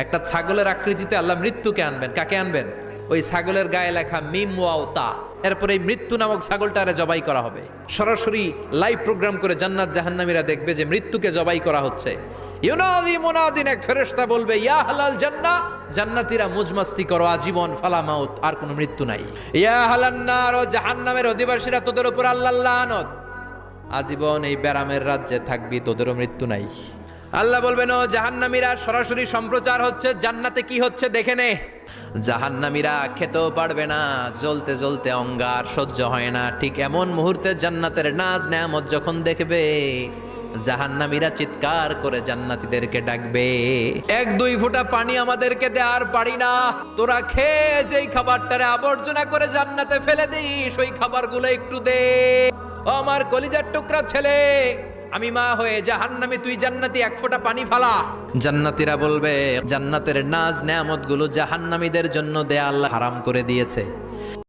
একটা ছাগলের আকৃতিতে আল্লাহ মৃত্যুকে আনবেন। কাকে আনবেন? ওই ছাগলের গায়ে লেখা মিম ওয়াও তা, এরপরে এই মৃত্যু নামক ছাগলটারে জবাই করা হবে। সরাসরি লাইভ প্রোগ্রাম করে জান্নাত জাহান্নামীরা দেখবে যে মৃত্যুকে জবাই করা হচ্ছে। ইউনাদি মুনাদিন, এক ফেরেশতা বলবে, ইয়া হালাল জান্নাহ, জান্নাতীরা মুজমাস্তি করো আজীবন, ফালা মাউত, আর কোনো মৃত্যু নাই। ইয়া হালান নার, ও জাহান্নামের অধিবাসীরা, তোদের উপর আল্লাহর লানত, আজীবন এই ব্যারামের রাজ্যে থাকবি, তোদেরও মৃত্যু নাই। আল্লাহ বলবেন, ও জাহান্নামীরা, সরাসরি সম্প্রচার হচ্ছে, জান্নাতে কি হচ্ছে দেখে নে। জাহান্নামীরা খেতেও পারবে না, জ্বলতে জ্বলতে অঙ্গার সহ্য হয় না। ঠিক এমন মুহূর্তে জান্নাতের নাজ নেয়ামত যখন দেখবে, জাহান্নামীরা চিৎকার করে জান্নাতীদেরকে ডাকবে, এক দুই ফোঁটা পানি আমাদেরকে দে, আর পারি না। তোরা খেয়ে যেই খাবারটারে আবর্জনা করে জান্নাতে ফেলে দিস, ওই খাবারগুলো একটু দে। ও আমার কলিজার টুকরা ছেলে, আমি মা হয়ে জাহান্নামী, তুই জান্নাতি, এক ফোঁটা পানি ফালা। জান্নাতীরা বলবে, জান্নাতের নাজ নেয়ামত গুলো জাহান্নামীদের জন্য দেয়া আল্লাহ হারাম করে দিয়েছে।